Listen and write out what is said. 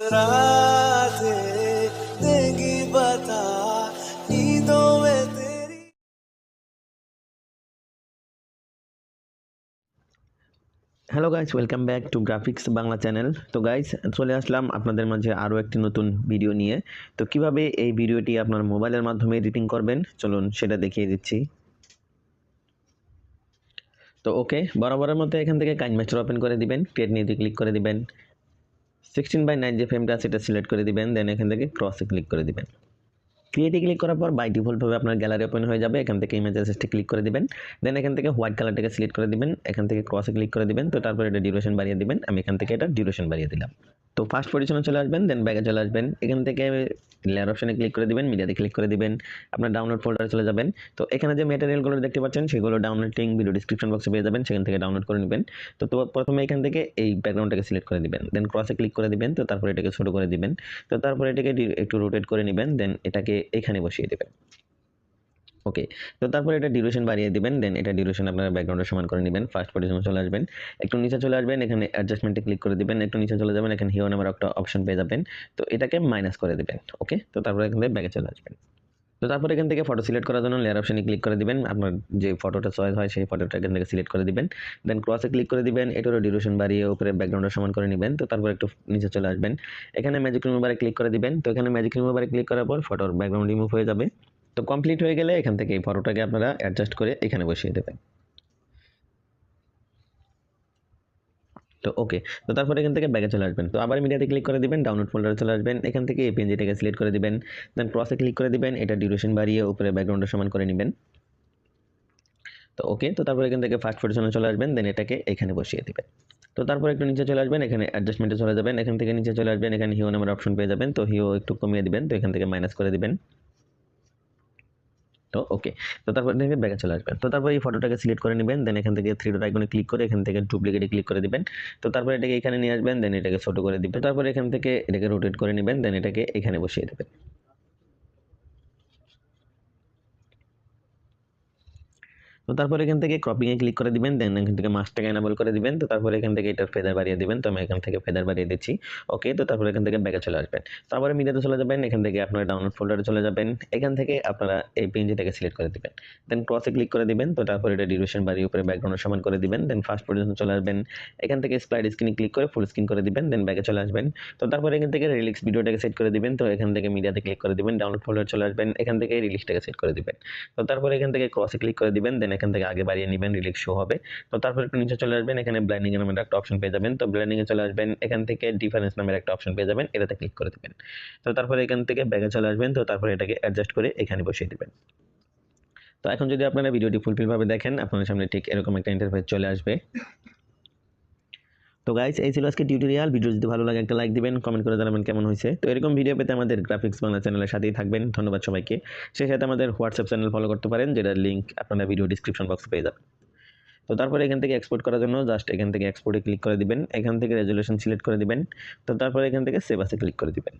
राधे देगी बता नींदों में तेरी। Hello guys, welcome back to graphics Bangla channel. তো গাইস, চলে আসলাম আপনাদের মাঝে আরও একটি নতুন ভিডিও নিয়ে। তো কিভাবে এই ভিডিওটি আপনার মোবাইলের মাধ্যমে এডিটিং করবেন চলুন সেটা দেখিয়ে দিচ্ছি। তো ওকে, বরাবরের মতো এখান থেকে কাইনমাস্টার ওপেন করে দিবেন, ক্রিয়েট নিউতে ক্লিক করে দিবেন, 16:9 যে ফ্রেমটা সেটা সিলেক্ট করে দিবেন, দেন এখান থেকে ক্রসে ক্লিক করে দিবেন। ক্রিয়েটে ক্লিক করার পর বাই ডিফল্টভাবে আপনার গ্যালারি ওপেন হয়ে যাবে। এখান থেকে ইমেজ অ্যাসেসটে ক্লিক করে দিবেন, দেন এখান থেকে হোয়াইট কালারটাকে সিলেক্ট করে দিবেন, এখান থেকে ক্রসে ক্লিক করে দিবেন। তো তারপর এটা ডিউরেশন বাড়িয়ে দিবেন, আমি এখান থেকে এটা ডিউরেশন বাড়িয়ে দিলাম। তো ফার্স্ট পজিশনে চলে আসবেন, দেন ব্যাকে চলে আসবেন, এখান থেকে লেয়ার অপশনে ক্লিক করে দিবেন, মিডিয়াতে ক্লিক করে দিবেন, আপনার ডাউনলোড ফোল্ডারে চলে যাবেন। তো এখানে যে ম্যাটেরিয়ালগুলো দেখতে পাচ্ছেন সেগুলো ডাউনলোড লিংক ভিডিও ডিসক্রিপশন বক্সে পেয়ে যাবেন, সেখান থেকে ডাউনলোড করে নেবেন। তো প্রথমে এখান থেকে এই ব্যাকগ্রাউন্ডটাকে সিলেক্ট করে দিবেন, দেন ক্রসে ক্লিক করে দিবেন। তো তারপর এটাকে ছোট করে দিবেন, তো তারপর এটাকে একটু রোটেট করে নেবেন, দেন এটাকে এখানে বসিয়ে দিবেন। ওকে, তো তারপর এটা ডিউরেশন বাড়িয়ে দিবেন, দেন এটা ডিউরেশন আপনারা ব্যাকগ্রাউন্ডের সমান করে নেবেন। ফার্স্ট পজিশনে চলে আসবেন, একটু নিচে চলে আসবেন, এখানে অ্যাডজাস্টমেন্টে ক্লিক করে দিবেন, একটু নিচে চলে যাবেন, এখানে হিও নামের একটা অপশন পেয়ে যাবেন। তো এটাকে মাইনাস করে দিবেন। ওকে, তো তারপর এখান থেকে ব্যাকে চলে আসবেন। তো তারপর এখান থেকে ফটো সিলেক্ট করার জন্য লেয়ার অপশনে ক্লিক করে দিবেন, আপনার যে ফটোটা চয়েস হয় সেই ফটোটা এখান থেকে সিলেক্ট করে দিবেন, দেন ক্রসে ক্লিক করে দিবেন, এটারও ডিউরেশন বাড়িয়ে উপরে ব্যাকগ্রাউন্ডের সমান করে নেবেন। তো তারপর একটু নিচে চলে আসবেন, এখানে ম্যাজিক রিমুভারে ক্লিক করে দিবেন। তো এখানে ম্যাজিক রিমুভারে ক্লিক করার পর ফটোর ব্যাকগ্রাউন্ড রিমুভ হয়ে যাবে। তো কমপ্লিট হয়ে গেলে এখান থেকে এই ফটোটাকে আপনারা অ্যাডজাস্ট করে এখানে বসিয়ে দেবেন। তো ওকে, তো তারপর এখান থেকে ব্যাকে চলে আসবেন, তো আবার মিডিয়াতে ক্লিক করে দিবেন, ডাউনলোড ফোল্ডারে চলে আসবেন, এখান থেকে এই পিএনজিটাকে সিলেক্ট করে দিবেন, দেন ক্রসে ক্লিক করে দিবেন, এটা ডিউরেশন বাড়িয়ে উপরে ব্যাকগ্রাউন্ডের সমান করে নেবেন। তো ওকে, তো তারপর এখান থেকে ফার্স্ট পজিশনে চলে আসবেন, দেন এটাকে এখানে বসিয়ে দিবেন। তো তারপর একটু নিচে চলে আসবেন, এখানে অ্যাডজাস্টমেন্টে চলে যাবেন, এখান থেকে নিচে চলে আসবেন, এখানে হিও নামের অপশন পেয়ে যাবেন। তো হিও একটু কমিয়ে দিবেন, তো এখান থেকে মাইনাস করে দিবেন। তো ওকে, তো তারপর থেকে ব্যাকে চলে আসবেন। তো তারপর এই ফটোটাকে সিলেক্ট করে নেবেন, দেন এখান থেকে থ্রি ডট আইকনে ক্লিক করে এখান থেকে ডুপ্লিকেটে ক্লিক করে দিবেন। তো তারপর এটাকে এখানে নিয়ে আসবেন, দেন এটাকে ছোট করে দিবেন। তারপর এখান থেকে এটাকে রোটেট করে নেবেন, দেন এটাকে এখানে বসিয়ে দেবেন। তো তারপর এখান থেকে ক্রপিং এ ক্লিক করে দিবেন, দেন এখান থেকে মাস্কটাকে এনেবল করে দিবেন। তো তারপর এখান থেকে এটার ফেদার বাড়িয়ে দিবেন, তো আমি এখান থেকে ফেদার বাড়িয়ে দিচ্ছি। ওকে, তো তারপর এখান থেকে ব্যাকে চলে আসবেন, তারপরে মিডিয়াতে চলে যাবেন, এখান থেকে আপনারা ডাউনলোড ফোল্ডারে চলে যাবেন, এখান থেকে আপনারা এই পিএনজিটাকে সিলেক্ট করে দিবেন, দেন ক্রসে ক্লিক করে দিবেন। তো তারপর এটা ডিউরেশন বাড়িয়ে উপরে ব্যাকগ্রাউন্ড সমান করে দিবেন, দেন ফার্স্ট পর্যন্ত চলে আসবেন, এখান থেকে স্প্লাইড স্ক্রিনে ক্লিক করে ফুল স্ক্রিন করে দিবেন, দেন ব্যাকে চলে আসবেন। তো তারপর এখান থেকে রিলিক্স ভিডিওটাকে সেট করে দিবেন, তো এখান থেকে মিডিয়াতে ক্লিক করে দিবেন, ডাউনলোড ফোল্ডারে চলে আসবেন, এখান থেকে রিলিক্সটাকে সেট করে দিবেন। তো তারপর এখান থেকে ক্রসে ক্লিক করে দিবেন, দেন এখান থেকে আগে বাড়িয়ে নেবেন, রিলিক্স শো হবে। তো তারপর একটু নিচে চলে আসবেন, এখানে ব্লাইন্ডিং এর নামের একটা অপশন পেয়ে যাবেন। তো ব্লাইন্ডিং এ চলে আসবেন, এখান থেকে ডিফারেন্স নামের একটা অপশন পেয়ে যাবেন, এটাতে ক্লিক করে দিবেন। তো তারপর এখান থেকে ব্যাকে চলে আসবেন, তো তারপর এটাকে অ্যাডজাস্ট করে এখানে বসিয়ে দিবেন। তো এখন যদি আপনারা ভিডিওটি ফুলফিল ভাবে দেখেন, আপনাদের সামনে ঠিক এরকম একটা ইন্টারফেস চলে আসবে। তো গাইস, এই ছিল আজকে টিউটোরিয়াল। ভিডিও যদি ভালো লাগে একটা লাইক দিবেন, কমেন্ট করে জানাবেন কেমন হয়েছে। তো এরকম ভিডিও পেতে আমাদের গ্রাফিক্স বাংলা চ্যানেলের সাথেই থাকবেন। ধন্যবাদ সবাইকে। সেই সাথে আমাদের হোয়াটসঅ্যাপ চ্যানেল ফলো করতে পারেন, যেটার লিঙ্ক আপনারা ভিডিও ডিসক্রিপশন বক্সে পেয়ে যাবেন। তো তারপরে এখান থেকে এক্সপোর্ট করার জন্য জাস্ট এখান থেকে এক্সপোর্টে ক্লিক করে দিবেন, এখান থেকে রেজুলেশন সিলেক্ট করে দিবেন। তো তারপরে এখান থেকে সেভ আসে ক্লিক করে দিবেন।